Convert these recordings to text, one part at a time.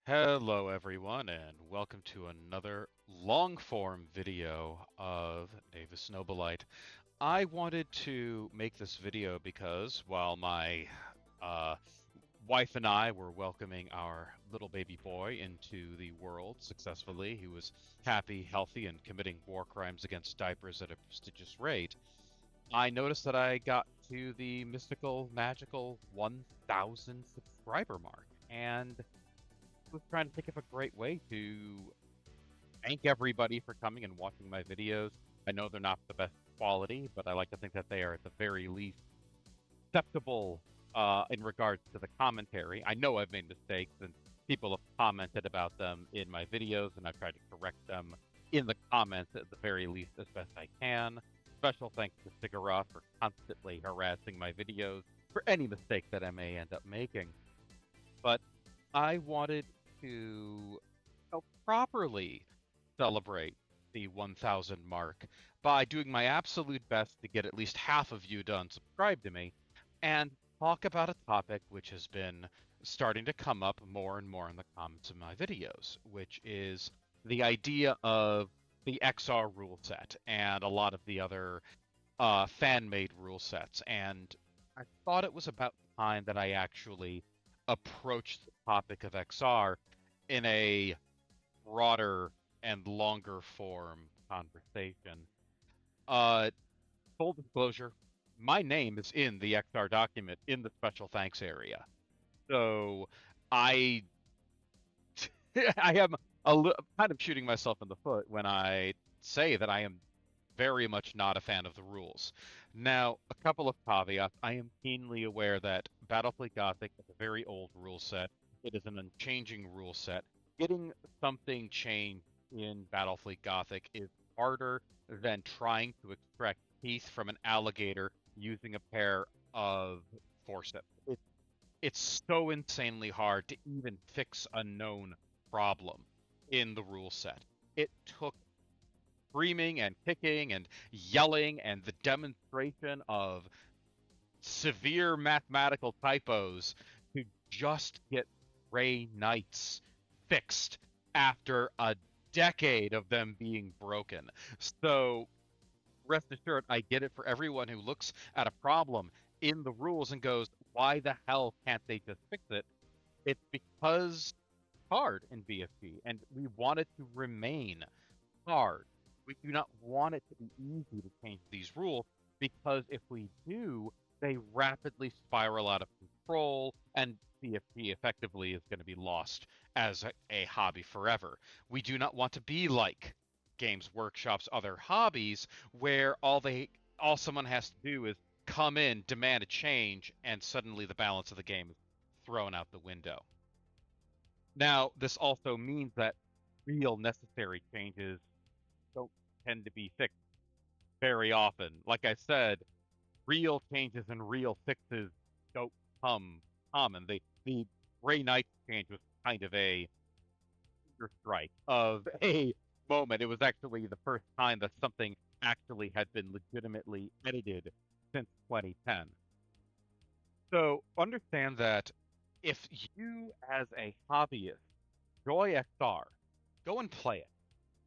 Hello everyone and welcome to another long-form video of Davis Nobilite. I wanted to make this video because while my uh, wife and I were welcoming our little baby boy into the world successfully, he was happy, healthy, and committing war crimes against diapers at a prestigious rate, I noticed that I got to the mystical, magical 1,000 subscriber mark, and was trying to think of a great way to thank everybody for coming and watching my videos. I know they're not the best quality, but I like to think that they are at the very least acceptable in regards to the commentary. I know I've made mistakes and people have commented about them in my videos, and I've tried to correct them in the comments at the very least as best I can. Special thanks to Sigurath for constantly harassing my videos for any mistake that I may end up making. But I wanted to properly celebrate the 1,000 mark by doing my absolute best to get at least half of you to unsubscribe to me and talk about a topic which has been starting to come up more and more in the comments of my videos, which is the idea of the XR rule set and a lot of the other fan-made rule sets. And I thought it was about time that I actually approached the topic of XR in a broader and longer form conversation. Uh, Full disclosure, my name is in the XR document in the special thanks area. So I I am kind of shooting myself in the foot when I say that I am very much not a fan of the rules. Now, a couple of caveats. I am keenly aware that Battlefleet Gothic is a very old rule set. It is an unchanging rule set. Getting something changed in Battlefleet Gothic is harder than trying to extract teeth from an alligator using a pair of forceps. It's so insanely hard to even fix a known problem in the rule set. It took screaming and kicking and yelling and the demonstration of severe mathematical typos to just get Grey Knights fixed after a decade of them being broken. So rest assured, I get it for everyone who looks at a problem in the rules and goes, why the hell can't they just fix it? It's because it's hard in BFG, and we want it to remain hard. We do not want it to be easy to change these rules because if we do, they rapidly spiral out of control, and BFG effectively is going to be lost as a hobby forever. We do not want to be like Games Workshop's other hobbies, where all someone has to do is come in, demand a change, and suddenly the balance of the game is thrown out the window. Now, this also means that real necessary changes don't tend to be fixed very often. Like I said, real changes and real fixes don't come common. The Grey Knight change was kind of a strike of a moment. It was actually the first time that something actually had been legitimately edited since 2010. So understand that if you, as a hobbyist, enjoy XR, go and play it.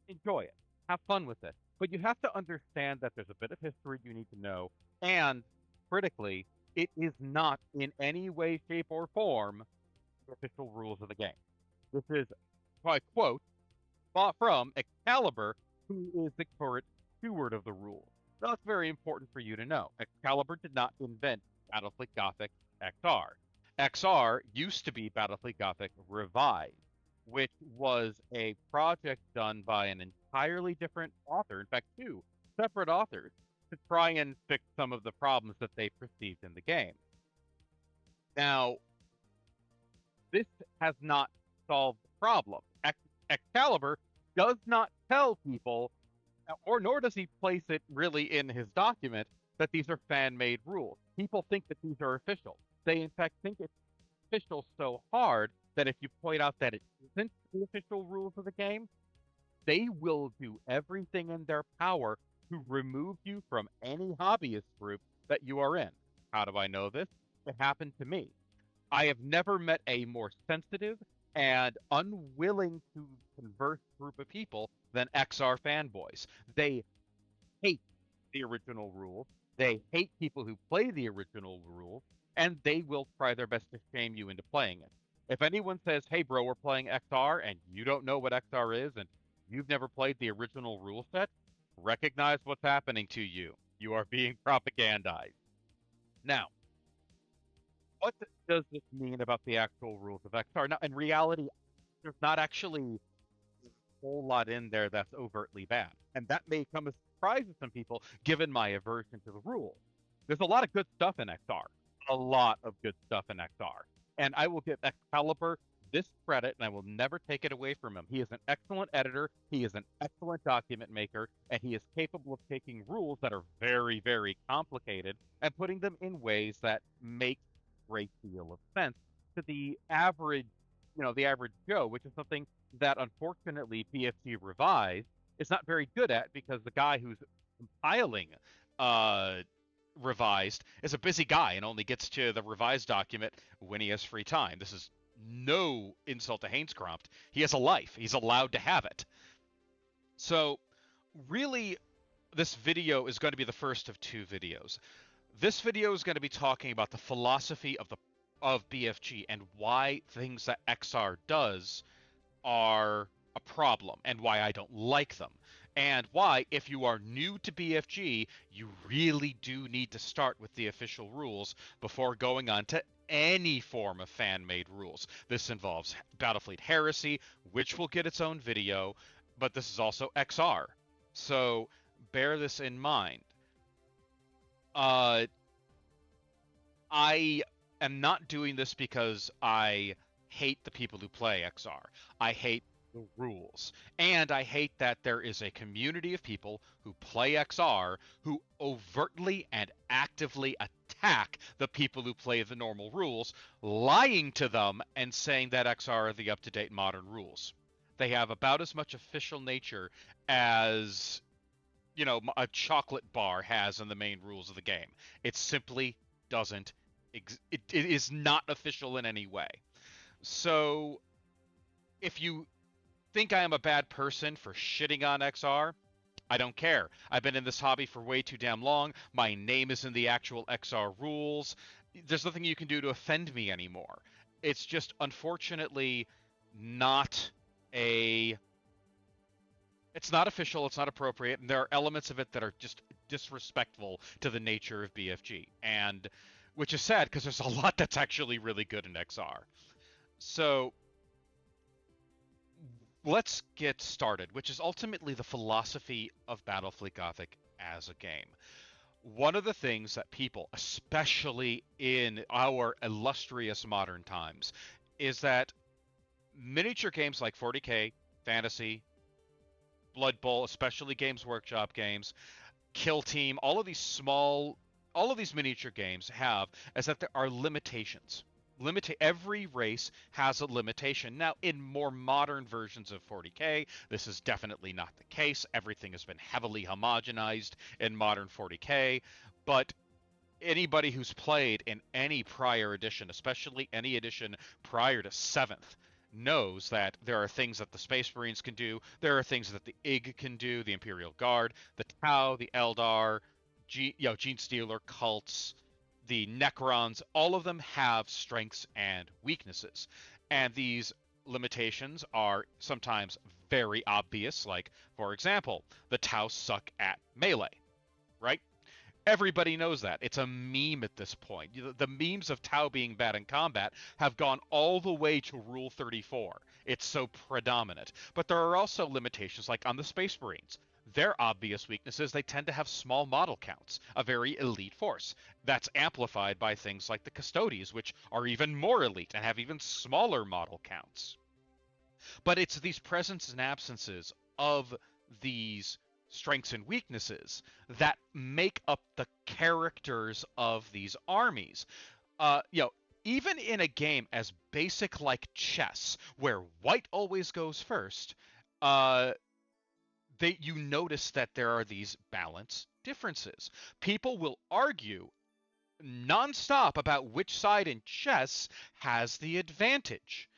Enjoy it. Have fun with it. But you have to understand that there's a bit of history you need to know, and critically, it is not in any way, shape, or form the official rules of the game. This is, by quote, from Excalibur, who is the current steward of the rules. That's very important for you to know. Excalibur did not invent Battlefleet Gothic XR. XR used to be Battlefleet Gothic Revised, which was a project done by an entirely different author, in fact, two separate authors, to try and fix some of the problems that they perceived in the game. Now, this has not solved the problem. Excalibur does not tell people, or nor does he place it really in his document, that these are fan-made rules. People think that these are official. They, in fact, think it's official so hard that if you point out that it isn't the official rules of the game, they will do everything in their power to remove you from any hobbyist group that you are in. How do I know this? It happened to me. I have never met a more sensitive, and unwilling to converse group of people than XR fanboys. They hate the original rules. They hate people who play the original rules, and they will try their best to shame you into playing it. If anyone says, "Hey, bro, we're playing XR," and you don't know what XR is, and you've never played the original rule set, recognize what's happening to you. You are being propagandized. Now, what does this mean about the actual rules of XR? Now, in reality, there's not actually whole lot in there that's overtly bad. And that may come as a surprise to some people, given my aversion to the rules. There's a lot of good stuff in XR. A lot of good stuff in XR. And I will give Excalibur this credit, and I will never take it away from him. He is an excellent editor, he is an excellent document maker, and he is capable of taking rules that are very, very complicated and putting them in ways that make a great deal of sense to the average, the average Joe, which is something that unfortunately BFG Revised is not very good at, because the guy who's compiling uh, Revised is a busy guy and only gets to the revised document when he has free time. This is no insult to Hainscroft. He has a life. He's allowed to have it. So really, this video is going to be the first of two videos. This video is going to be talking about the philosophy of BFG and why things that XR does are a problem and why I don't like them. And why, if you are new to BFG, you really do need to start with the official rules before going on to any form of fan-made rules. This involves Battlefleet Heresy, which will get its own video, but this is also XR. So bear this in mind. I am not doing this because I hate the people who play XR. I hate the rules. And I hate that there is a community of people who play XR who overtly and actively attack the people who play the normal rules, lying to them and saying that XR are the up-to-date modern rules. They have about as much official nature as, a chocolate bar has in the main rules of the game. It simply doesn't it is not official in any way. So if you think I am a bad person for shitting on XR, I don't care. I've been in this hobby for way too damn long. My name is in the actual XR rules. There's nothing you can do to offend me anymore. It's just unfortunately not a it's not official, it's not appropriate, and there are elements of it that are just disrespectful to the nature of BFG. And which is sad because there's a lot that's actually really good in XR. So let's get started, which is ultimately the philosophy of Battlefleet Gothic as a game. One of the things that people, especially in our illustrious modern times, is that miniature games like 40K, Fantasy, Blood Bowl, especially Games Workshop games, Kill Team, all of these miniature games have is that there are limitations. Every race has a limitation. Now, in more modern versions of 40K, this is definitely not the case. Everything has been heavily homogenized in modern 40K, but anybody who's played in any prior edition, especially any edition prior to 7th, knows that there are things that the Space Marines can do, there are things that the IG can do, the Imperial Guard, the Tau, the Eldar, Gene Stealer, cults, the Necrons, all of them have strengths and weaknesses. And these limitations are sometimes very obvious, like, for example, the Tau suck at melee, right? Everybody knows that. It's a meme at this point. The memes of Tau being bad in combat have gone all the way to Rule 34. It's so predominant. But there are also limitations, like on the Space Marines. Their obvious weaknesses, they tend to have small model counts, a very elite force. That's amplified by things like the Custodes, which are even more elite and have even smaller model counts. But it's these presences and absences of these strengths and weaknesses that make up the characters of these armies. Even in a game as basic like chess, where white always goes first, you notice that there are these balance differences. People will argue nonstop about which side in chess has the advantage.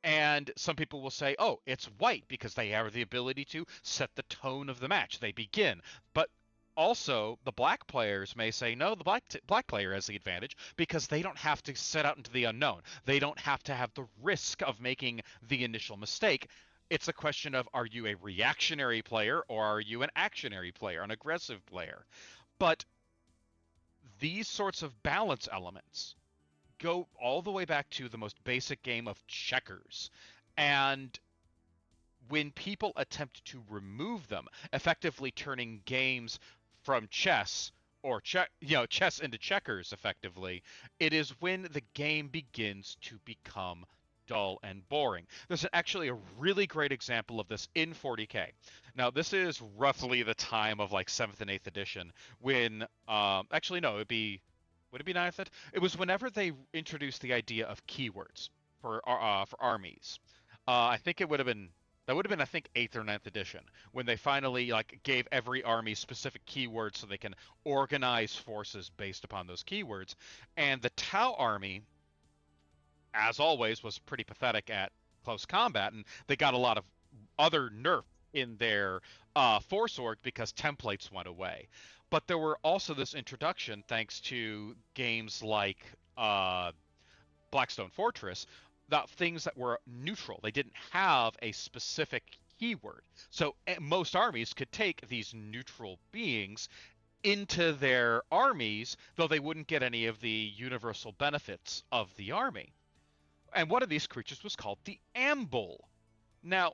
And some people will say, oh, it's white because they have the ability to set the tone of the match. They begin. But also, the black players may say, no, the black player has the advantage because they don't have to set out into the unknown. They don't have to have the risk of making the initial mistake. It's a question of, are you a reactionary player or are you an actionary player, an aggressive player? But these sorts of balance elements go all the way back to the most basic game of checkers. And when people attempt to remove them, effectively turning games from chess or chess into checkers effectively, it is when the game begins to become dull and boring. There's actually a really great example of this in 40K. Now, this is roughly the time of like 7th and 8th edition when actually no, would it be 9th? It was whenever they introduced the idea of keywords for armies. I think it would have been that would have been, I think, 8th or 9th edition when they finally like gave every army specific keywords so they can organize forces based upon those keywords. And the Tau army, as always, was pretty pathetic at close combat, and they got a lot of other nerf in their force org because templates went away. But there were also this introduction thanks to games like Blackstone Fortress, that things that were neutral. They didn't have a specific keyword. So most armies could take these neutral beings into their armies, though they wouldn't get any of the universal benefits of the army. And one of these creatures was called the Ambull. Now,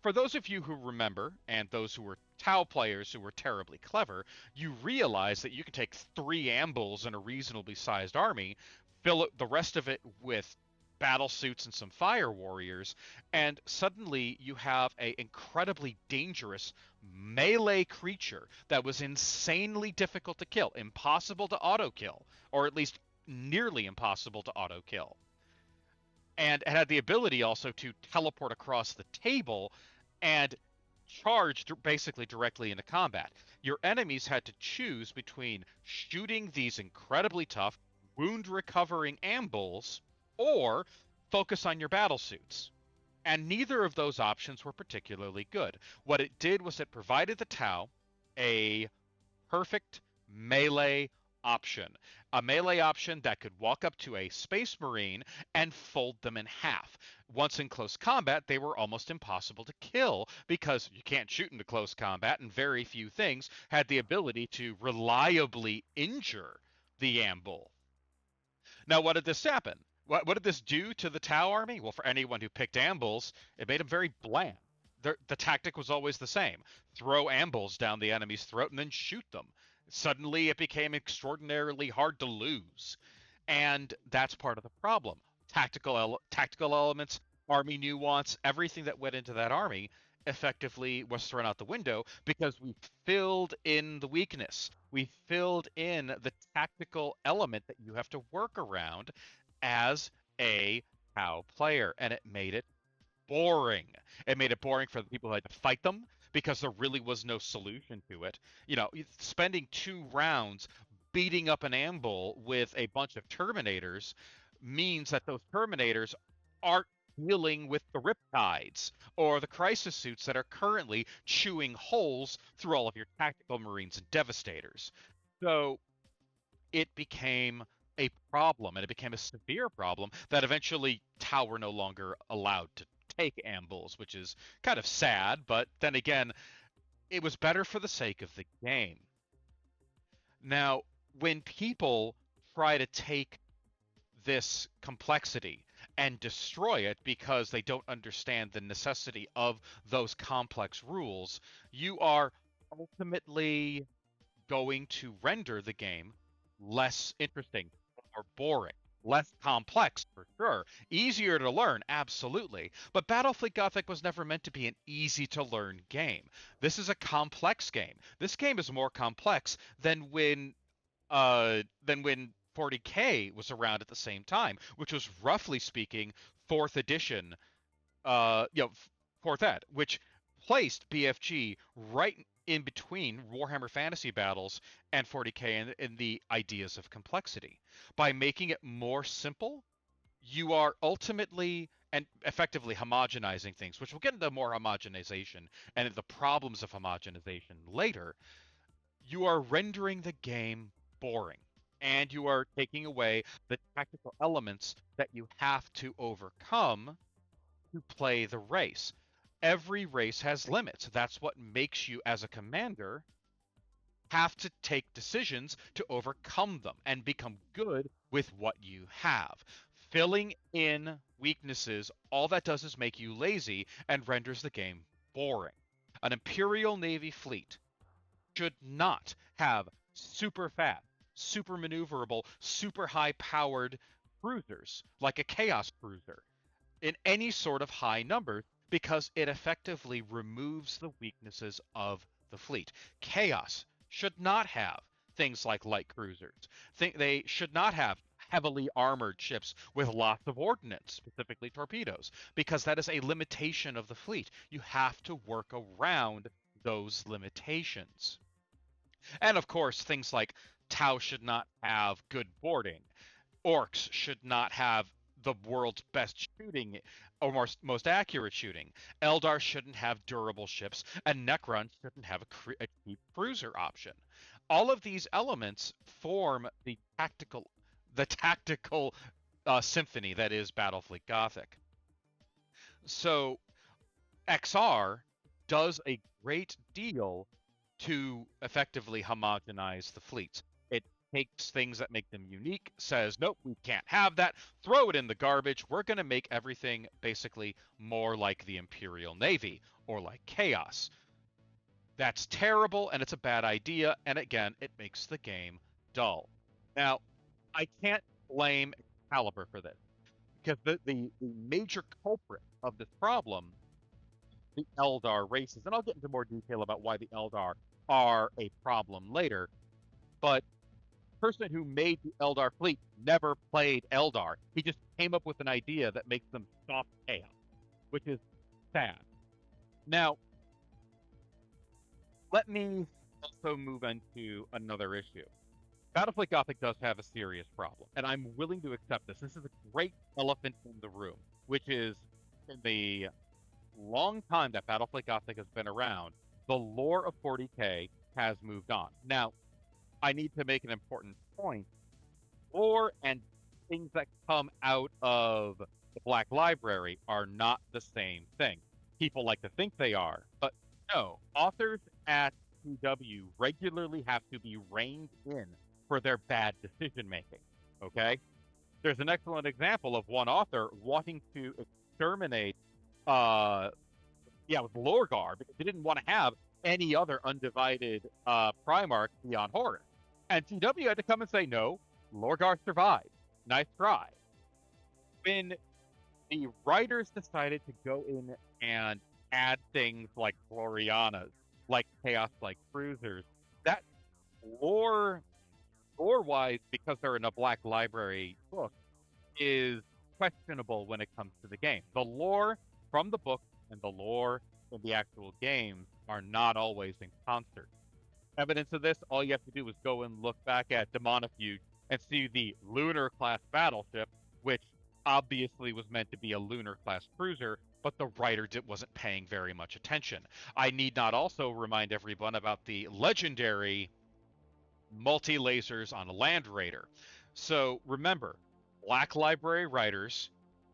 for those of you who remember, and those who were Tau players who were terribly clever, you realize that you can take 3 Ambulls in a reasonably sized army, fill the rest of it with battle suits and some fire warriors, and suddenly you have a incredibly dangerous melee creature that was insanely difficult to kill, impossible to auto kill, or at least nearly impossible to auto kill. And it had the ability also to teleport across the table and charge basically directly into combat. Your enemies had to choose between shooting these incredibly tough, wound recovering Ambulls or focus on your battle suits. And neither of those options were particularly good. What it did was it provided the Tau a perfect melee option. A melee option that could walk up to a Space Marine and fold them in half. Once in close combat, they were almost impossible to kill because you can't shoot into close combat, and very few things had the ability to reliably injure the Ambull. Now, what did this happen? What did this do to the Tau army? Well, for anyone who picked Ambulls, it made them very bland. The tactic was always the same. Throw Ambulls down the enemy's throat and then shoot them. Suddenly it became extraordinarily hard to lose. And that's part of the problem. Tactical elements, army nuance, everything that went into that army effectively was thrown out the window because we filled in the weakness. We filled in the tactical element that you have to work around as a Tau player, and it made it boring. It made it boring for the people who had to fight them because there really was no solution to it. You know, spending 2 rounds beating up an Ambull with a bunch of Terminators means that those Terminators aren't dealing with the Riptides or the Crisis Suits that are currently chewing holes through all of your tactical Marines and Devastators. So it became a problem, and it became a severe problem that eventually Tau were no longer allowed to take Ambulls, which is kind of sad, but then again, it was better for the sake of the game. Now, when people try to take this complexity and destroy it because they don't understand the necessity of those complex rules, you are ultimately going to render the game less interesting or boring. Less complex, for sure. Easier to learn, absolutely. But Battlefleet Gothic was never meant to be an easy to learn game. This is a complex game. This game is more complex than when 40K was around at the same time, which was roughly speaking 4th edition, you know, 4th ed, which placed BFG right in between Warhammer Fantasy Battles and 40K in the ideas of complexity. By making it more simple, you are ultimately and effectively homogenizing things, which we'll get into more homogenization and the problems of homogenization later, you are rendering the game boring. And you are taking away the tactical elements that you have to overcome to play the race. Every race has limits. That's what makes you, as a commander, have to take decisions to overcome them and become good with what you have. Filling in weaknesses, all that does is make you lazy and renders the game boring. An Imperial Navy fleet should not have super fast, super maneuverable, super high powered cruisers like a Chaos cruiser in any sort of high numbers because it effectively removes the weaknesses of the fleet. Chaos should not have things like light cruisers. They should not have heavily armored ships with lots of ordnance, specifically torpedoes, because that is a limitation of the fleet. You have to work around those limitations. And of course, things like Tau should not have good boarding. Orcs should not have the world's best shooting or most accurate shooting. Eldar shouldn't have durable ships, and Necrons shouldn't have a cheap cruiser option. All of these elements form the tactical symphony that is Battlefleet Gothic. So XR does a great deal to effectively homogenize the fleets. It takes things that make them unique, says, nope, we can't have that, throw it in the garbage. We're going to make everything basically more like the Imperial Navy or like Chaos. That's terrible and it's a bad idea. And again, it makes the game dull. Now, I can't blame Excalibur for this because the major culprit of this problem, the Eldar races, and I'll get into more detail about why the Eldar are a problem later, but the person who made the Eldar fleet never played Eldar. He just came up with an idea that makes them soft chaos, which is sad. Now, let me also move into another issue. Battlefleet Gothic does have a serious problem, and I'm willing to accept this. This is a great elephant in the room, which is in the long time that Battlefleet Gothic has been around, the lore of 40K has moved on. Now, I need to make an important point. Lore and things that come out of the Black Library are not the same thing. People like to think they are, but no. Authors at CW regularly have to be reined in for their bad decision making. Okay? There's an excellent example of one author wanting to exterminate with Lorgar because he didn't want to have any other undivided Primarch beyond Horus. And CW had to come and say, no, Lorgar survived. Nice try. When the writers decided to go in and add things like Glorianas, like Chaos-like cruisers, that lore-wise, because they're in a Black Library book, is questionable when it comes to the game. The lore from the book and the lore in the actual game are not always in concert. Evidence of this, all you have to do is go and look back at Demonifuge and see the Lunar-class battleship, which obviously was meant to be a Lunar-class cruiser, but the writer wasn't paying very much attention. I need not also remind everyone about the legendary multi-lasers on a Land Raider. So remember, Black Library writers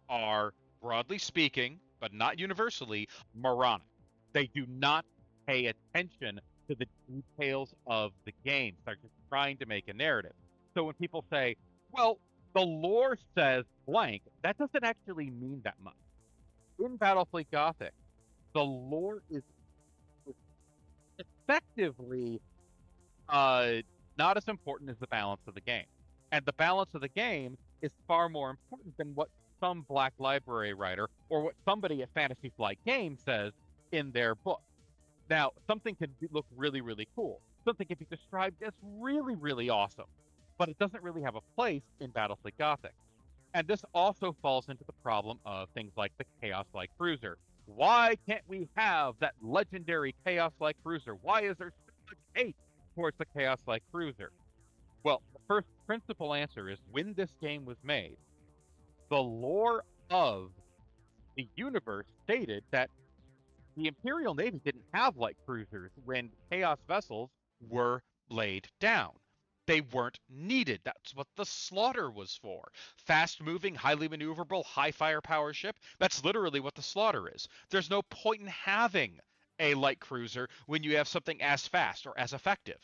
are, broadly speaking, but not universally, moronic. They do not pay attention to the details of the game. They're just trying to make a narrative. So when people say, well, the lore says blank, that doesn't actually mean that much. In Battlefleet Gothic, the lore is effectively not as important as the balance of the game. And the balance of the game is far more important than what some Black Library writer or what somebody at Fantasy Flight Games says in their book. Now, something can look really, really cool. Something can be described as really, really awesome, but it doesn't really have a place in Battlefleet Gothic. And this also falls into the problem of things like the Chaos-like cruiser. Why can't we have that legendary Chaos-like cruiser? Why is there so much hate towards the Chaos-like cruiser? Well, the first principal answer is when this game was made, the lore of the universe stated that the Imperial Navy didn't have light cruisers when Chaos vessels were laid down. They weren't needed. That's what the Slaughter was for. Fast moving, highly maneuverable, high firepower ship. That's literally what the Slaughter is. There's no point in having a light cruiser when you have something as fast or as effective.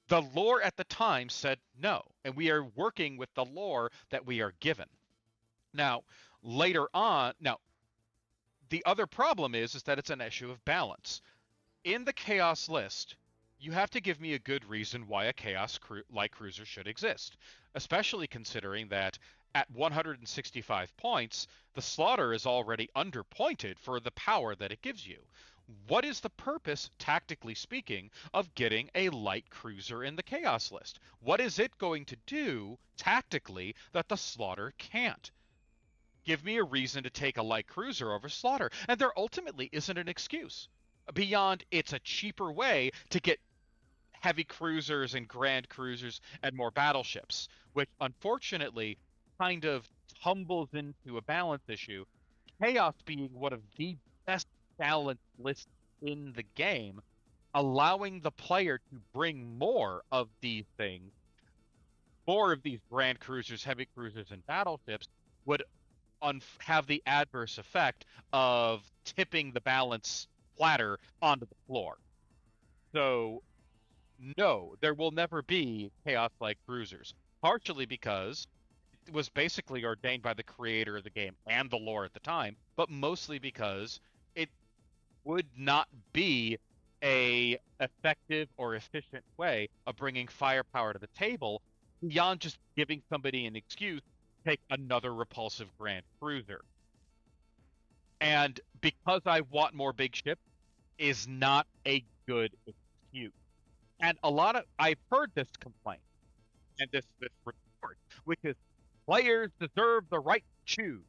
The lore at the time said no, and we are working with the lore that we are given. Now, later on, now the other problem is that it's an issue of balance. In the Chaos list, you have to give me a good reason why a Chaos light cruiser should exist, especially considering that at 165 points, the Slaughter is already underpointed for the power that it gives you. What is the purpose, tactically speaking, of getting a light cruiser in the Chaos list? What is it going to do, tactically, that the Slaughter can't? Give me a reason to take a light cruiser over Slaughter. And there ultimately isn't an excuse beyond it's a cheaper way to get heavy cruisers and grand cruisers and more battleships, which unfortunately kind of tumbles into a balance issue. Chaos being one of the best balanced lists in the game, allowing the player to bring more of these things, more of these grand cruisers, heavy cruisers, and battleships would have the adverse effect of tipping the balance platter onto the floor. So, no, there will never be Chaos-like cruisers. Partially because it was basically ordained by the creator of the game and the lore at the time, but mostly because it would not be a effective or efficient way of bringing firepower to the table beyond just giving somebody an excuse to take another repulsive grand cruiser. And because I want more big ships is not a good excuse. And I've heard this complaint and this retort, which is players deserve the right to choose.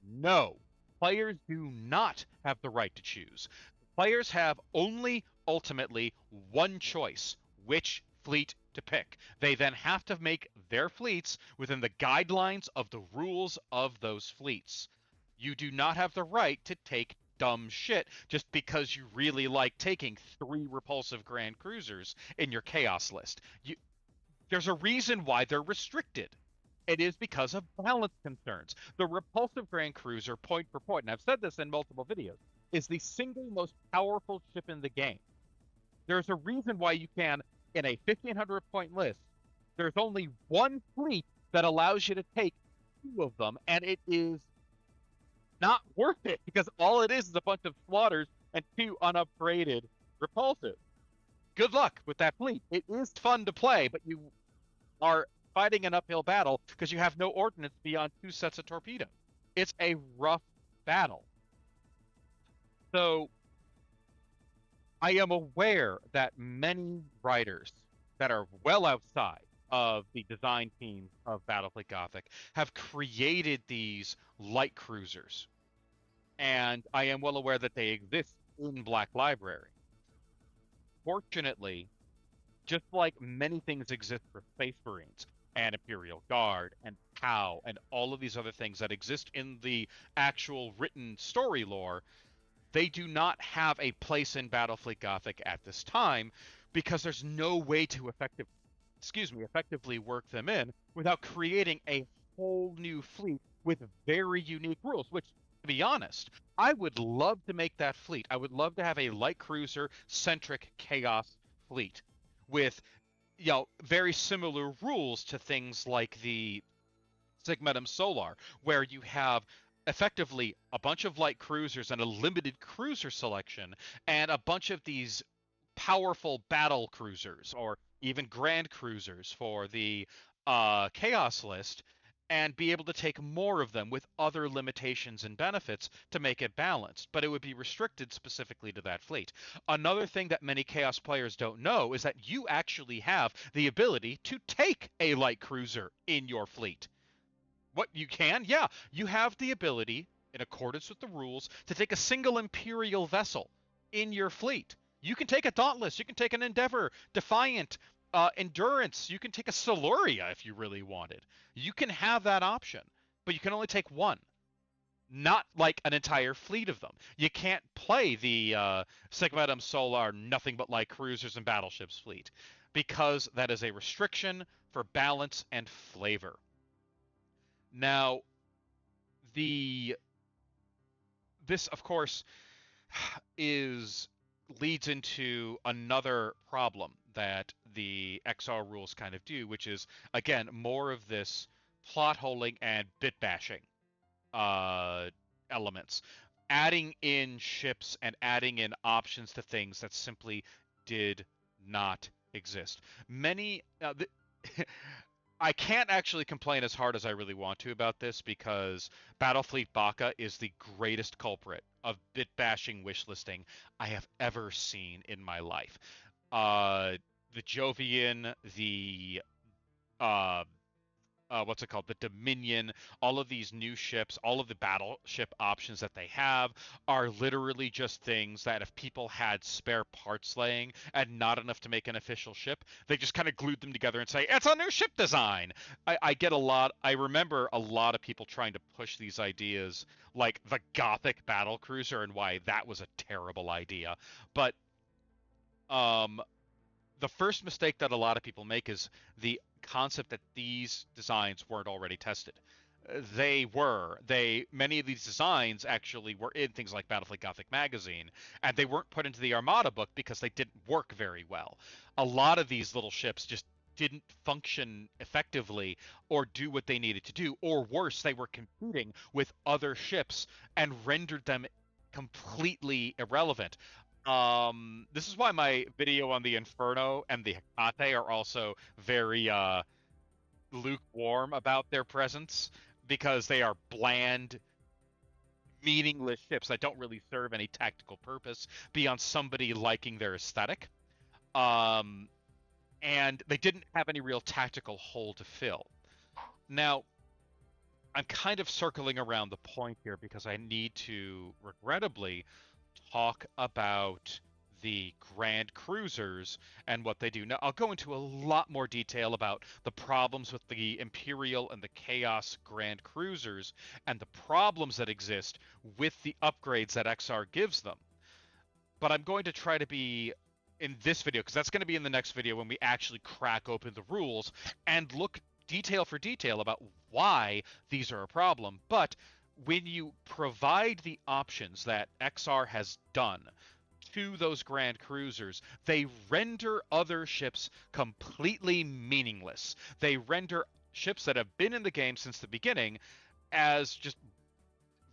No, players do not have the right to choose. Players have only ultimately one choice, which fleet to pick. They then have to make their fleets within the guidelines of the rules of those fleets. You do not have the right to take dumb shit just because you really like taking 3 repulsive grand cruisers in your chaos list. There's a reason why they're restricted. It is because of balance concerns. The repulsive grand cruiser, point for point, and I've said this in multiple videos, is the single most powerful ship in the game. There's a reason why you can, in a 1,500 point list, there's only one fleet that allows you to take 2 of them, and it is not worth it because all it is a bunch of slaughters and 2 unupgraded repulsives. Good luck with that fleet. It is fun to play, but you are fighting an uphill battle because you have no ordnance beyond 2 sets of torpedoes. It's a rough battle. So I am aware that many writers that are well outside of the design teams of Battlefleet Gothic have created these light cruisers. And I am well aware that they exist in Black Library. Fortunately, just like many things exist for Space Marines and Imperial Guard and POW and all of these other things that exist in the actual written story lore, they do not have a place in Battlefleet Gothic at this time because there's no way to effectively work them in without creating a whole new fleet with very unique rules, which, to be honest, I would love to make that fleet. I would love to have a light cruiser centric chaos fleet with, very similar rules to things like the Sigmatum Solar, where you have effectively a bunch of light cruisers and a limited cruiser selection and a bunch of these powerful battle cruisers or even grand cruisers for the chaos list, and be able to take more of them with other limitations and benefits to make it balanced, but it would be restricted specifically to that fleet. Another thing that many chaos players don't know is that you actually have the ability to take a light cruiser in your fleet. What you can? Yeah, you have the ability, in accordance with the rules, to take a single Imperial vessel in your fleet. You can take a Dauntless, you can take an Endeavor, Defiant, Endurance, you can take a Siluria if you really wanted. You can have that option, but you can only take one. not like an entire fleet of them. You can't play the Sigmatum Solar nothing but like cruisers and battleships fleet because that is a restriction for balance and flavor. Now, the this of course is leads into another problem that the XR rules kind of do, which is again more of this plot holing and bit bashing uh, elements, adding in ships and adding in options to things that simply did not exist. Many I can't actually complain as hard as I really want to about this because Battlefleet Baka is the greatest culprit of bit bashing wishlisting I have ever seen in my life. The Jovian, the uh, what's it called? The Dominion, all of these new ships, all of the battleship options that they have are literally just things that if people had spare parts laying and not enough to make an official ship, they just kind of glued them together and say, it's a new ship design. I remember a lot of people trying to push these ideas like the Gothic battle cruiser and why that was a terrible idea. But um, the first mistake that a lot of people make is the concept that these designs weren't already tested. They were. Many of these designs actually were in things like Battlefleet Gothic magazine, and they weren't put into the Armada book because they didn't work very well. A lot of these little ships just didn't function effectively or do what they needed to do, or worse, they were competing with other ships and rendered them completely irrelevant. This is why my video on the Inferno and the Hecate are also very lukewarm about their presence because they are bland, meaningless ships that don't really serve any tactical purpose beyond somebody liking their aesthetic. Um, and they didn't have any real tactical hole to fill. Now, I'm kind of circling around the point here because I need to regrettably talk about the Grand Cruisers and what they do. Now, I'll go into a lot more detail about the problems with the Imperial and the Chaos Grand Cruisers and the problems that exist with the upgrades that XR gives them. But I'm going to try to be in this video, because that's going to be in the next video when we actually crack open the rules and look detail for detail about why these are a problem. But when you provide the options that XR has done to those Grand Cruisers, they render other ships completely meaningless. They render ships that have been in the game since the beginning as just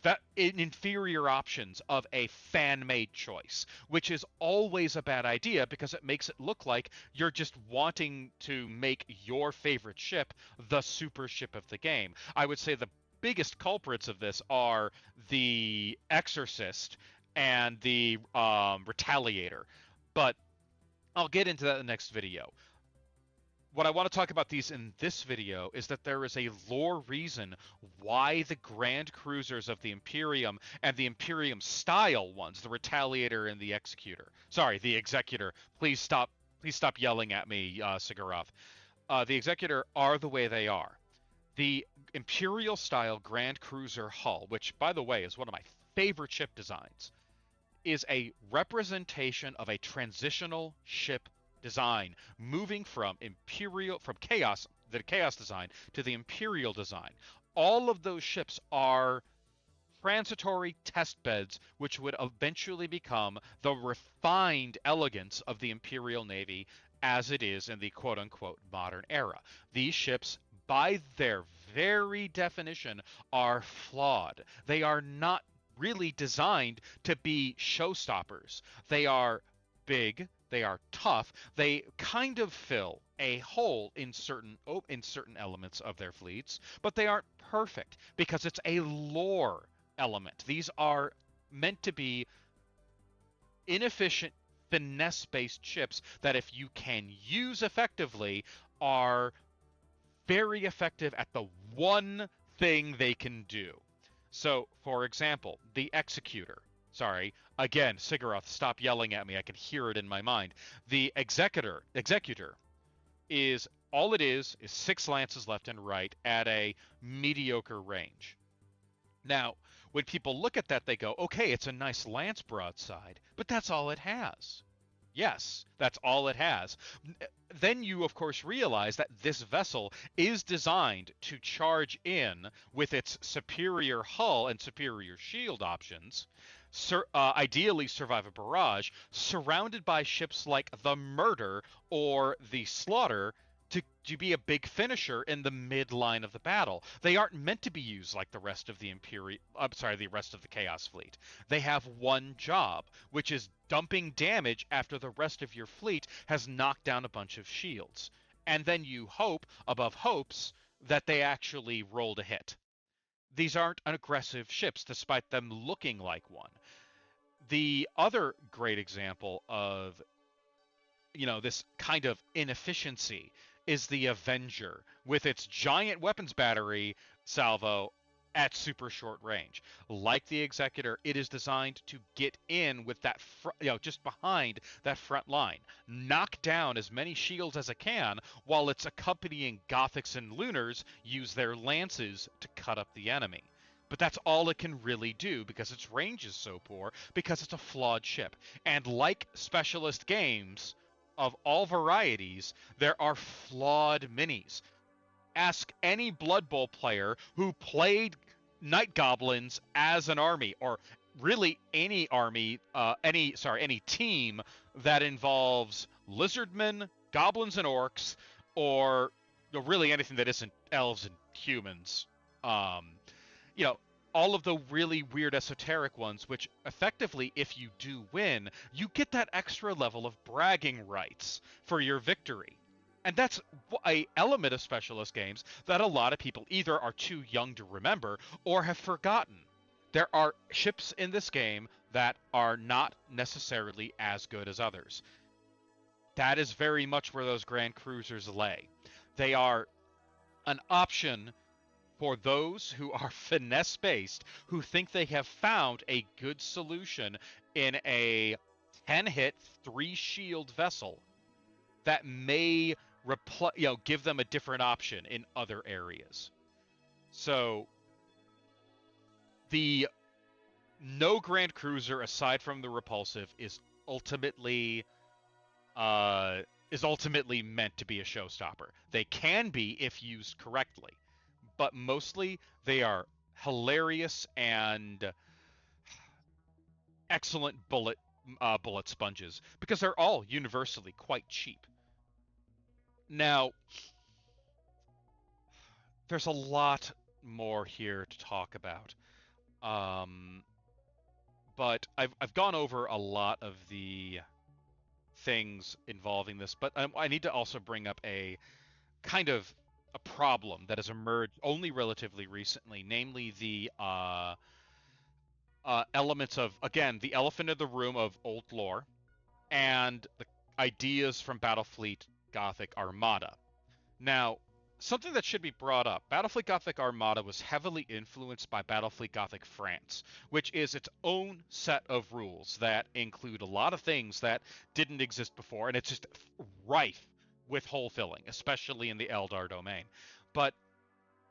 that inferior options of a fan-made choice, which is always a bad idea because it makes it look like you're just wanting to make your favorite ship the super ship of the game. I would say the biggest culprits of this are the Exorcist and the Retaliator, but I'll get into that in the next video. What I want to talk about these in this video is that there is a lore reason why the Grand Cruisers of the Imperium and the Imperium style ones, the Retaliator and the Executor. Sorry, the Executor. Please stop yelling at me, Sigaroth. The Executor are the way they are. The Imperial style Grand Cruiser hull, which by the way is one of my favorite ship designs, is a representation of a transitional ship design, moving from chaos, the chaos design, to the imperial design. All of those ships are transitory test beds, which would eventually become the refined elegance of the Imperial Navy as it is in the quote unquote modern era. These ships, by their very definition, are flawed. They are not really designed to be showstoppers. They are big, they are tough, they kind of fill a hole in certain elements of their fleets, but they aren't perfect because it's a lore element. These are meant to be inefficient finesse-based ships that if you can use effectively are very effective at the one thing they can do. So, for example, the Executor. Sorry, again, Sigaroth, stop yelling at me. I can hear it in my mind. The Executor is all it is 6 lances left and right at a mediocre range. Now, when people look at that, they go, okay, it's a nice lance broadside, but that's all it has. Yes, that's all it has. Then you, of course, realize that this vessel is designed to charge in with its superior hull and superior shield options, ideally survive a barrage, surrounded by ships like the Murder or the Slaughter, to be a big finisher in the midline of the battle. They aren't meant to be used like the rest of the the rest of the Chaos Fleet. They have one job, which is dumping damage after the rest of your fleet has knocked down a bunch of shields. And then you hope, above hopes, that they actually rolled a hit. These aren't aggressive ships, despite them looking like one. The other great example of this kind of inefficiency is the Avenger with its giant weapons battery salvo at super short range. Like the Executor, it is designed to get in with that just behind that front line, knock down as many shields as it can, while its accompanying Gothics and Lunars use their lances to cut up the enemy. But that's all it can really do because its range is so poor, because it's a flawed ship. And like specialist games of all varieties, there are flawed minis. Ask any Blood Bowl player who played Night Goblins as an army, or really any army, any team that involves lizardmen, goblins, and orcs, or really anything that isn't elves and humans. You know, all of the really weird esoteric ones, which effectively, if you do win, you get that extra level of bragging rights for your victory. And that's a element of specialist games that a lot of people either are too young to remember or have forgotten. There are ships in this game that are not necessarily as good as others. That is very much where those Grand Cruisers lay. They are an option for those who are finesse based, who think they have found a good solution in a 10 hit, 3 shield vessel that may give them a different option in other areas. So the no Grand Cruiser aside from the Repulsive is ultimately meant to be a showstopper. They can be if used correctly, but mostly they are hilarious and excellent bullet sponges because they're all universally quite cheap. Now, there's a lot more here to talk about, but I've gone over a lot of the things involving this, but I need to also bring up a kind of a problem that has emerged only relatively recently, namely the elements of, again, the elephant in the room of old lore and the ideas from Battlefleet Gothic Armada. Now, something that should be brought up, Battlefleet Gothic Armada was heavily influenced by Battlefleet Gothic France, which is its own set of rules that include a lot of things that didn't exist before, and it's just rife with hole filling, especially in the Eldar domain. But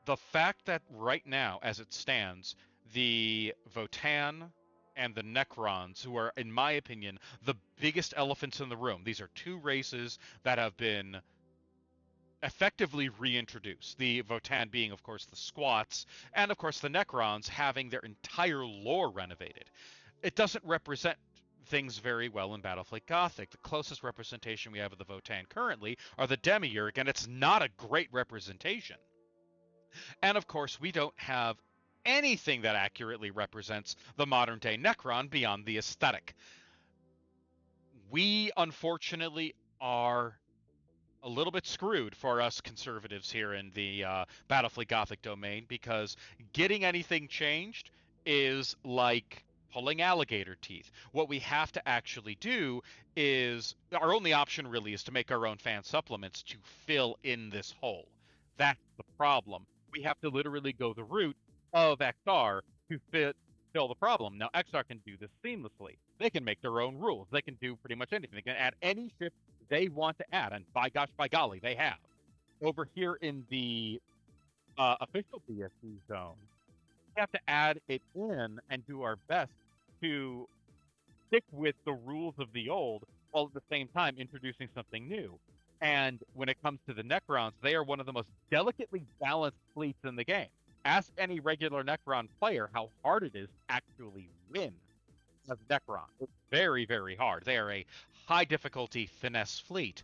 the fact that right now, as it stands, the Votann and the Necrons, who are, in my opinion, the biggest elephants in the room, these are two races that have been effectively reintroduced. The Votann being, of course, the squats, and of course the Necrons having their entire lore renovated. It doesn't represent things very well in Battlefleet Gothic. The closest representation we have of the Votann currently are the Demiurge, and it's not a great representation. And of course, we don't have anything that accurately represents the modern day Necron beyond the aesthetic. We, unfortunately, are a little bit screwed for us conservatives here in the Battlefleet Gothic domain, because getting anything changed is like pulling alligator teeth. What we have to actually do is, our only option really is to make our own fan supplements to fill in this hole. That's the problem. We have to literally go the route of XR to fill the problem. Now, XR can do this seamlessly. They can make their own rules. They can do pretty much anything. They can add any ship they want to add, and by gosh, by golly, they have. Over here in the official BFG zone, we have to add it in and do our best to stick with the rules of the old while at the same time introducing something new. And when it comes to the Necrons, they are one of the most delicately balanced fleets in the game. Ask any regular Necron player how hard it is to actually win as Necron. It's very, very hard. They are a high difficulty finesse fleet.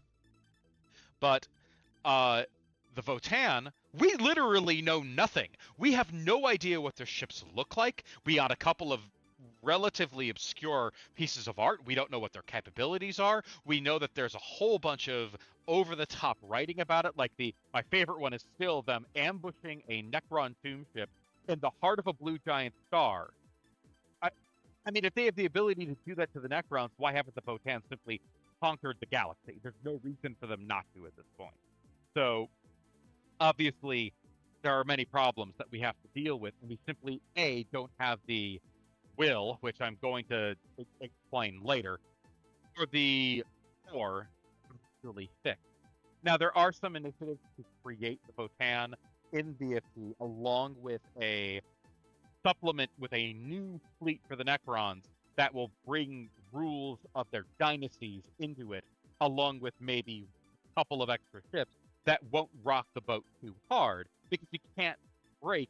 But uh, the Votan, we literally know nothing. We have no idea what their ships look like. We got a couple of relatively obscure pieces of art. We don't know what their capabilities are. We know that there's a whole bunch of over-the-top writing about it. Like my favorite one is still them ambushing a Necron tomb ship in the heart of a blue giant star. I, I mean, if they have the ability to do that to the Necrons, why haven't the Votan simply conquered the galaxy? There's no reason for them not to at this point. So obviously, there are many problems that we have to deal with, and we simply don't have the will, which I'm going to explain later, or the core really fix. Now, there are some initiatives to create the Votan in BFG, along with a supplement with a new fleet for the Necrons that will bring rules of their dynasties into it, along with maybe a couple of extra ships that won't rock the boat too hard, because you can't break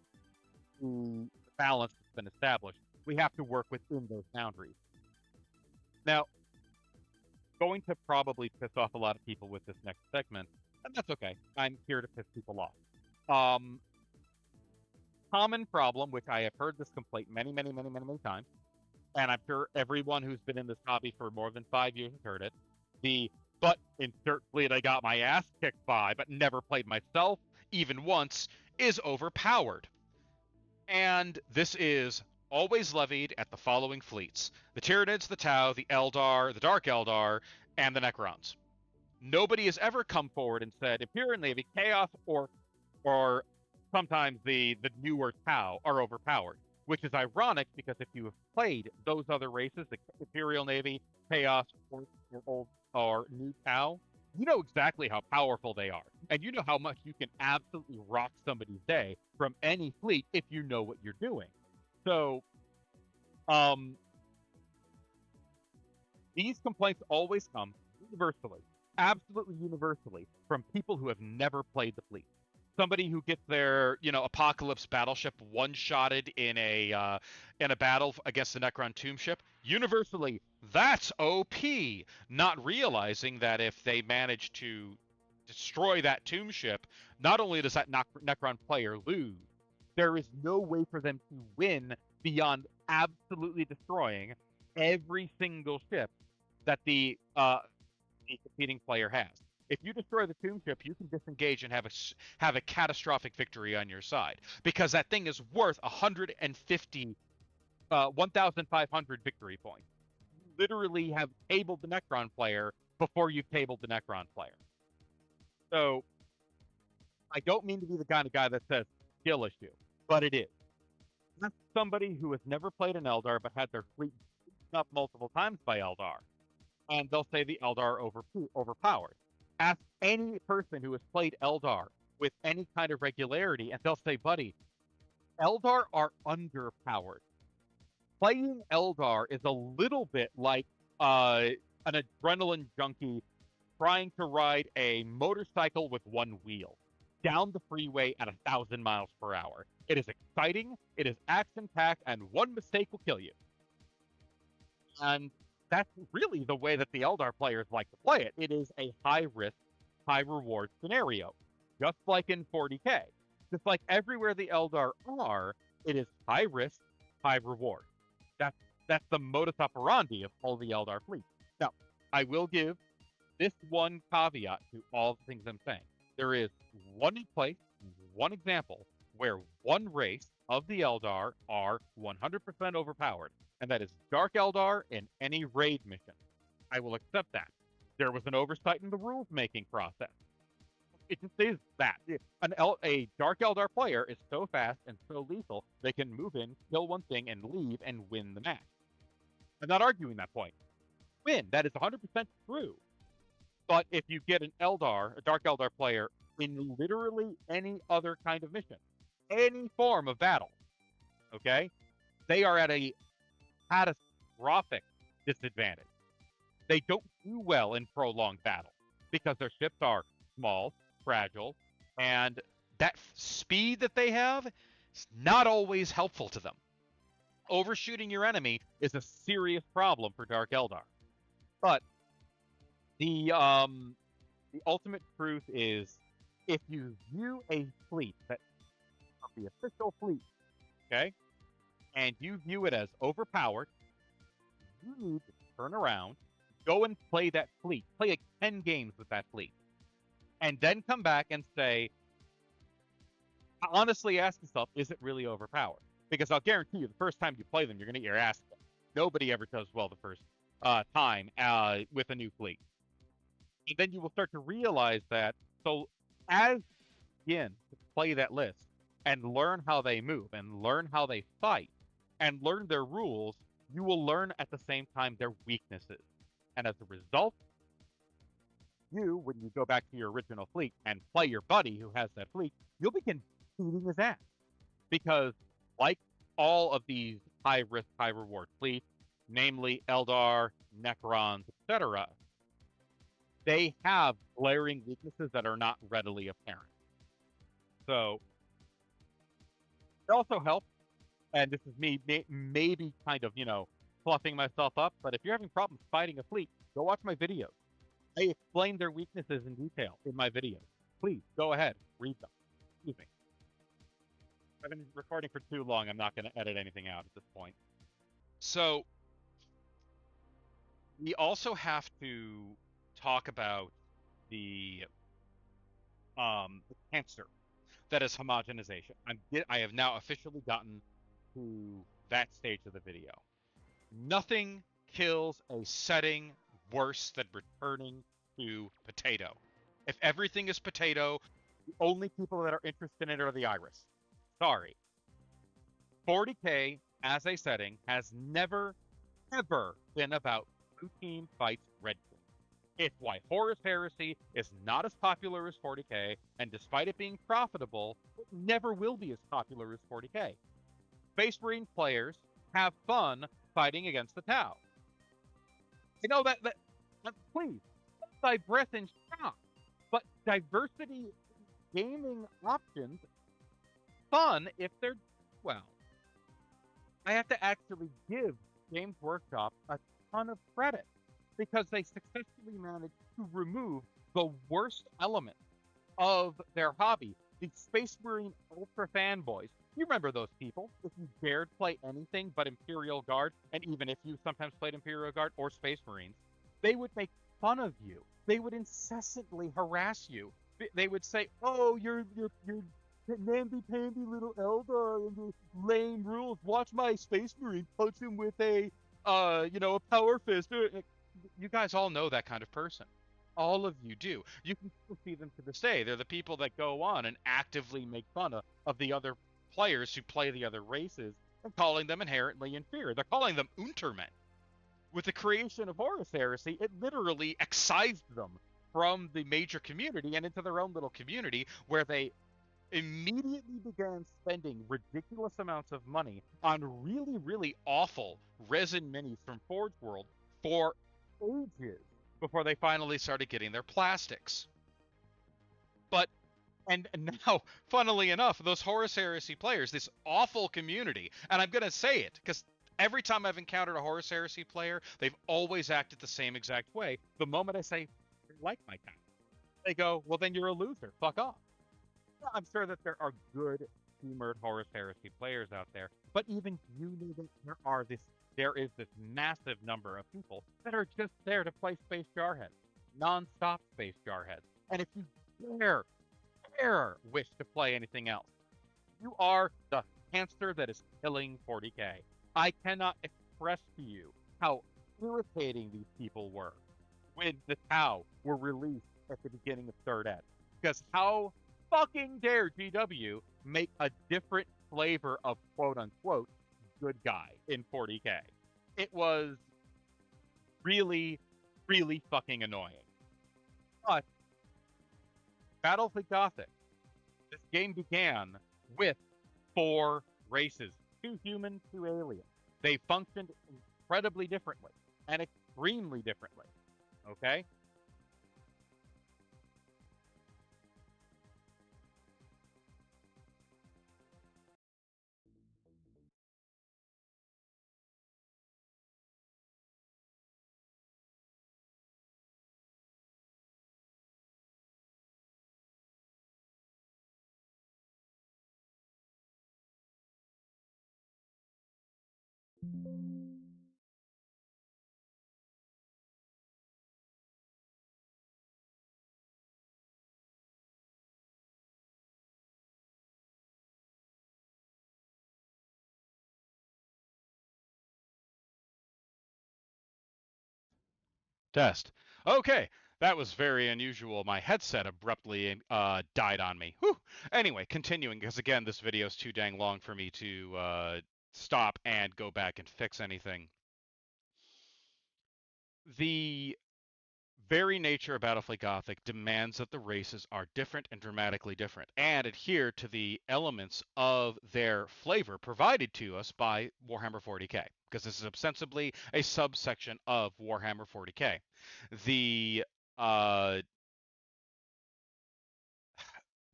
the balance that's been established. We have to work within those boundaries. Now, going to probably piss off a lot of people with this next segment, and that's okay. I'm here to piss people off. Common problem, which I have heard this complaint many, many, many, many, many times, and I'm sure everyone who's been in this hobby for more than 5 years has heard it. But insert fleet I got my ass kicked by, but never played myself, even once, is overpowered. And this is always levied at the following fleets: the Tyranids, the Tau, the Eldar, the Dark Eldar, and the Necrons. Nobody has ever come forward and said Imperial Navy, Chaos, or sometimes the newer Tau are overpowered, which is ironic because if you have played those other races, the Imperial Navy, Chaos, or new Tau, you know exactly how powerful they are, and you know how much you can absolutely rock somebody's day from any fleet if you know what you're doing. So, these complaints always come universally, absolutely universally, from people who have never played the fleet. Somebody who gets their, Apocalypse battleship one-shotted in a battle against the Necron tomb ship. Universally, that's OP. Not realizing that if they manage to destroy that tomb ship, not only does that Necron player lose, there is no way for them to win beyond absolutely destroying every single ship that the competing player has. If you destroy the tomb ship, you can disengage and have a catastrophic victory on your side, because that thing is worth 1,500 victory points. You literally have tabled the Necron player before you've tabled the Necron player. So I don't mean to be the kind of guy that says skill issue, but it is. That's somebody who has never played an Eldar but had their fleet beaten up multiple times by Eldar, and they'll say the Eldar are overpowered. Ask any person who has played Eldar with any kind of regularity, and they'll say, buddy, Eldar are underpowered. Playing Eldar is a little bit like an adrenaline junkie trying to ride a motorcycle with one wheel down the freeway at 1,000 miles per hour. It is exciting, it is action-packed, and one mistake will kill you. And that's really the way that the Eldar players like to play it. It is a high-risk, high-reward scenario, just like in 40K. Just like everywhere the Eldar are, it is high-risk, high-reward. That's the modus operandi of all the Eldar fleets. Now, I will give this one caveat to all the things I'm saying. There is one place, one example, where one race of the Eldar are 100% overpowered, and that is Dark Eldar in any raid mission. I will accept that. There was an oversight in the rules-making process. It just is that. A Dark Eldar player is so fast and so lethal, they can move in, kill one thing, and leave and win the match. I'm not arguing that point. Win. That is 100% true. But if you get a Dark Eldar player, in literally any other kind of mission, any form of battle, Okay? They are at a catastrophic disadvantage. They don't do well in prolonged battle because their ships are small, fragile, and that speed that they have is not always helpful to them. overshooting your enemy is a serious problem for Dark Eldar. But the ultimate truth is, if you view a fleet that the official fleet, okay, and you view it as overpowered, you need to turn around, go and play that fleet, play like 10 games with that fleet, and then come back and say, honestly ask yourself, is it really overpowered? Because I'll guarantee you, the first time you play them, you're going to get your ass kicked. Nobody ever does well the first time with a new fleet. And then you will start to realize that. So as you begin to play that list and learn how they move and learn how they fight and learn their rules, you will learn at the same time their weaknesses. And as a result, you, when you go back to your original fleet and play your buddy who has that fleet, you'll begin beating his ass. Because like all of these high risk, high reward fleets, namely Eldar, Necrons, etc., they have glaring weaknesses that are not readily apparent. So it also helps, and this is me maybe kind of, fluffing myself up, but if you're having problems fighting a fleet, go watch my videos. I explain their weaknesses in detail in my videos. Please, go ahead, read them. Excuse me. I've been recording for too long. I'm not going to edit anything out at this point. So we also have to talk about the cancer that is homogenization. I have now officially gotten to that stage of the video. Nothing kills a setting worse than returning to potato. If everything is potato, the only people that are interested in it are the Iris. Sorry. 40K as a setting has never, ever been about blue team fights red team. It's why Horus Heresy is not as popular as 40K, and despite it being profitable, it never will be as popular as 40K. Space Marine players have fun fighting against the Tau. You know that please, hold thy breath in shock. But diversity gaming options, fun if they're, well, I have to actually give Games Workshop a ton of credit because they successfully managed to remove the worst element of their hobby, the Space Marine Ultra fanboys. You remember those people? If you dared play anything but Imperial Guard, and even if you sometimes played Imperial Guard or Space Marines, they would make fun of you. They would incessantly harass you. They would say, "Oh, you're namby-pamby little Eldar and the lame rules. Watch my Space Marine punch him with a power fist." You guys all know that kind of person. All of you do. You can still see them to this day. They're the people that go on and actively make fun of the other players who play the other races and calling them inherently inferior. They're calling them Untermen. With the creation of Horus Heresy, it literally excised them from the major community and into their own little community where they immediately began spending ridiculous amounts of money on really, really awful resin minis from Forge World for ages before they finally started getting their plastics. But and now, funnily enough, those Horus Heresy players, this awful community, and I'm going to say it because every time I've encountered a Horus Heresy player, they've always acted the same exact way. The moment I say, "You like my kind," they go, "Well, then you're a loser. Fuck off." I'm sure that there are good humored Horus Heresy players out there, but even you know that there is this massive number of people that are just there to play Space Jarheads, non-stop Space Jarheads. And if you dare wish to play anything else, you are the cancer that is killing 40K. I cannot express to you how irritating these people were when the Tau were released at the beginning of Third Ed. Because how fucking dare GW make a different flavor of quote-unquote good guy in 40K? It was really, really fucking annoying. But Battlefield Gothic, this game began with 4 races, two human, two alien. They functioned incredibly differently and extremely differently. Okay? Test. Okay, that was very unusual. My headset abruptly died on me. Whew. Anyway, continuing, because again, this video is too dang long for me to stop and go back and fix anything. The very nature of Battlefield Gothic demands that the races are different and dramatically different, and adhere to the elements of their flavor provided to us by Warhammer 40k, because this is ostensibly a subsection of Warhammer 40k. The uh,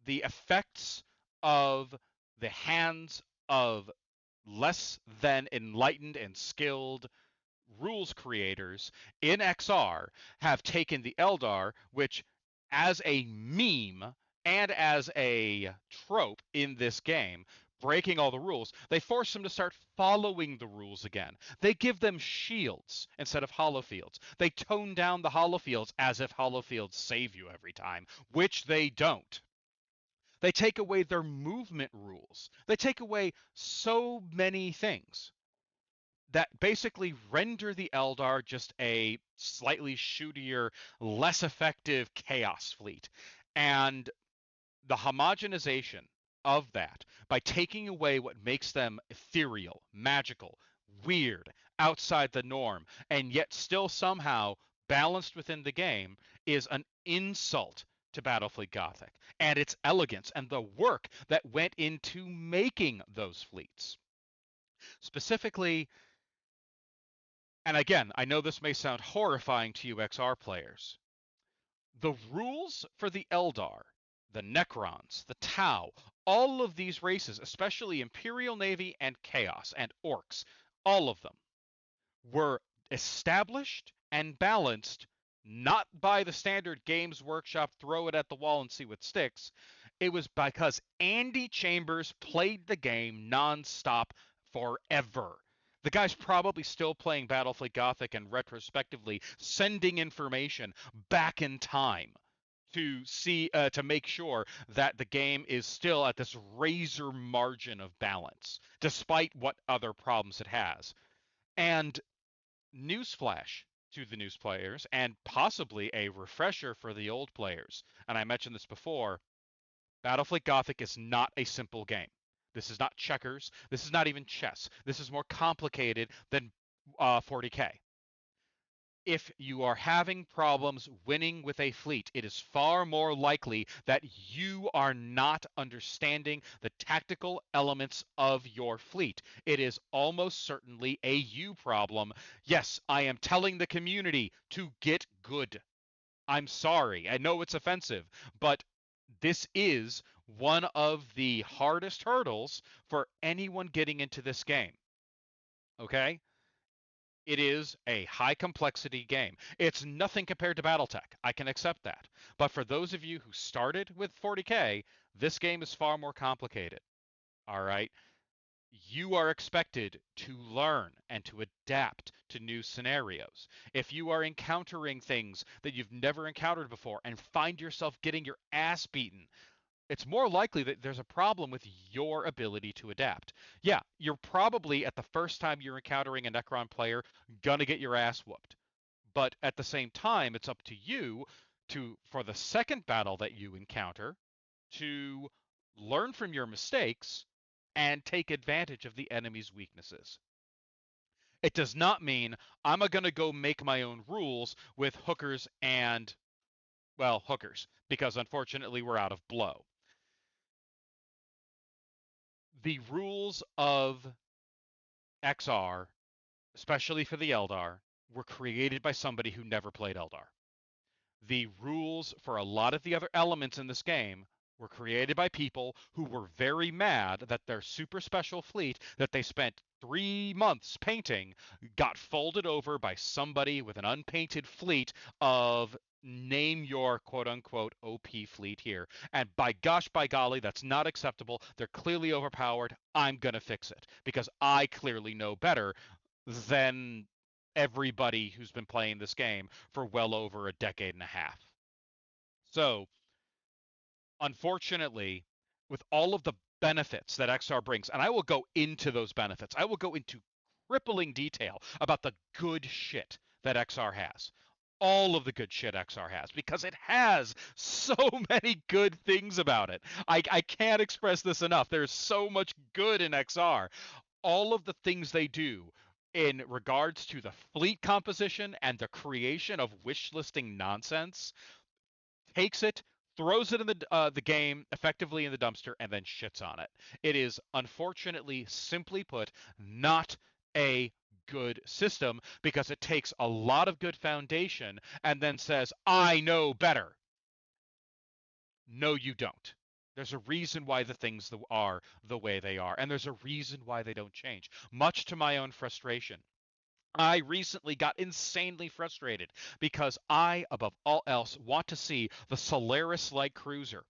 the effects of the hands of less than enlightened and skilled rules creators in XR have taken the Eldar, which as a meme and as a trope in this game, breaking all the rules, they force them to start following the rules again. They give them shields instead of holofields. They tone down the holofields as if holofields save you every time, which they don't. They take away their movement rules. They take away so many things that basically render the Eldar just a slightly shootier, less effective chaos fleet. And the homogenization of that by taking away what makes them ethereal, magical, weird, outside the norm, and yet still somehow balanced within the game is an insult to Battlefield Gothic and its elegance and the work that went into making those fleets. Specifically, and again, I know this may sound horrifying to you XR players, the rules for the Eldar, the Necrons, the Tau, all of these races, especially Imperial Navy and Chaos and Orcs, all of them were established and balanced not by the standard Games Workshop throw it at the wall and see what sticks. It was because Andy Chambers played the game nonstop forever. The guy's probably still playing Battlefield Gothic and retrospectively sending information back in time to see to make sure that the game is still at this razor margin of balance, despite what other problems it has. And newsflash to the news players, and possibly a refresher for the old players. And I mentioned this before, Battlefield Gothic is not a simple game. This is not checkers. This is not even chess. This is more complicated than 40k. If you are having problems winning with a fleet, it is far more likely that you are not understanding the tactical elements of your fleet. It is almost certainly a you problem. Yes, I am telling the community to get good. I'm sorry. I know it's offensive, but this is one of the hardest hurdles for anyone getting into this game. Okay? It is a high complexity game. It's nothing compared to Battletech. I can accept that. But for those of you who started with 40K, this game is far more complicated. All right? You are expected to learn and to adapt to new scenarios. If you are encountering things that you've never encountered before and find yourself getting your ass beaten, it's more likely that there's a problem with your ability to adapt. Yeah, you're probably at the first time you're encountering a Necron player gonna get your ass whooped. But at the same time, it's up to you to, for the second battle that you encounter, to learn from your mistakes and take advantage of the enemy's weaknesses. It does not mean I'm gonna go make my own rules with hookers and, well, hookers, because unfortunately we're out of blow. The rules of XR, especially for the Eldar, were created by somebody who never played Eldar. The rules for a lot of the other elements in this game were created by people who were very mad that their super special fleet that they spent 3 months painting got folded over by somebody with an unpainted fleet of name your quote unquote OP fleet here. And by gosh, by golly, that's not acceptable. They're clearly overpowered. I'm going to fix it because I clearly know better than everybody who's been playing this game for well over a decade and a half. So, unfortunately, with all of the benefits that XR brings, and I will go into those benefits, I will go into crippling detail about the good shit that XR has. All of the good shit XR has, because it has so many good things about it. I can't express this enough. There's so much good in XR. All of the things they do in regards to the fleet composition and the creation of wish listing nonsense takes it, throws it in the game effectively in the dumpster, and then shits on it. It is unfortunately, simply put, not a good system because it takes a lot of good foundation and then says, I know better. No, you don't. There's a reason why the things are the way they are, and there's a reason why they don't change, much to my own frustration. I recently got insanely frustrated because I, above all else, want to see the Solaris-like cruiser,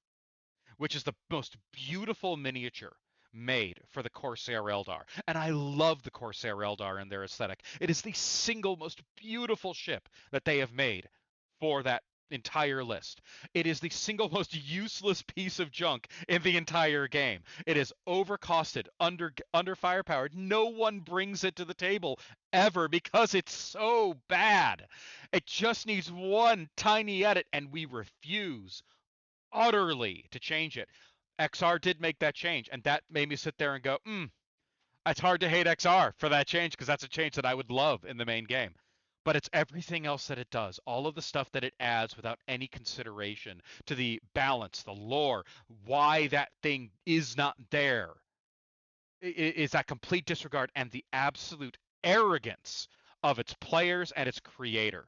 which is the most beautiful miniature made for the Corsair Eldar. And I love the Corsair Eldar and their aesthetic. It is the single most beautiful ship that they have made for that entire list. It is the single most useless piece of junk in the entire game. It is overcosted, under firepowered. No one brings it to the table ever because it's so bad. It just needs one tiny edit and we refuse utterly to change it. XR did make that change, and that made me sit there and go, it's hard to hate XR for that change because that's a change that I would love in the main game. But it's everything else that it does, all of the stuff that it adds without any consideration to the balance, the lore, why that thing is not there, is that complete disregard and the absolute arrogance of its players and its creator.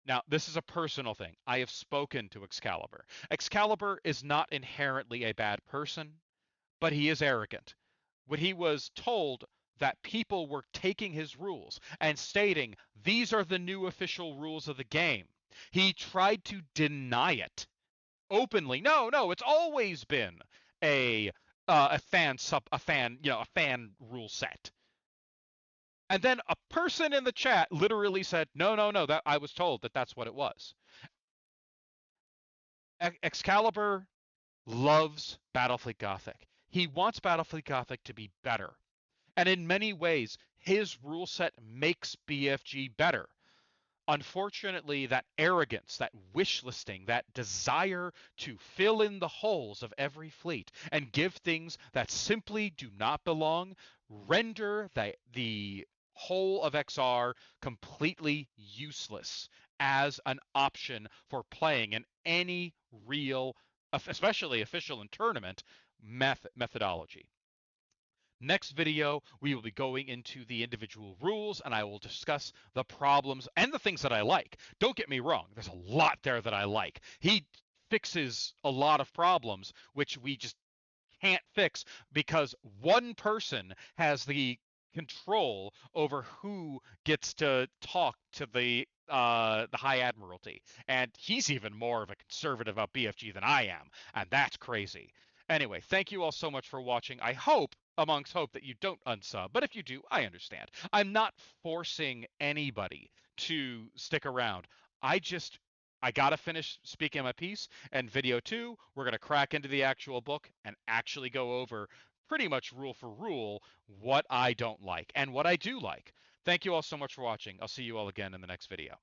Now, this is a personal thing. I have spoken to Excalibur. Excalibur is not inherently a bad person, but he is arrogant. When he was told that people were taking his rules and stating, these are the new official rules of the game, he tried to deny it openly. No, it's always been a fan rule set. And then a person in the chat literally said, no, that I was told that that's what it was. Excalibur loves Battlefleet Gothic. He wants Battlefleet Gothic to be better. And in many ways, his rule set makes BFG better. Unfortunately, that arrogance, that wish listing, that desire to fill in the holes of every fleet and give things that simply do not belong render the whole of XR completely useless as an option for playing in any real, especially official and tournament methodology. Next video, we will be going into the individual rules and I will discuss the problems and the things that I like. Don't get me wrong, there's a lot there that I like. He fixes a lot of problems which we just can't fix because one person has the control over who gets to talk to the High Admiralty, and he's even more of a conservative about BFG than I am, and that's crazy. Anyway, thank you all so much for watching. I hope, amongst hope, that you don't unsub, but if you do, I understand. I'm not forcing anybody to stick around. I gotta finish speaking my piece, and video 2, we're gonna crack into the actual book and actually go over pretty much rule for rule what I don't like and what I do like. Thank you all so much for watching. I'll see you all again in the next video.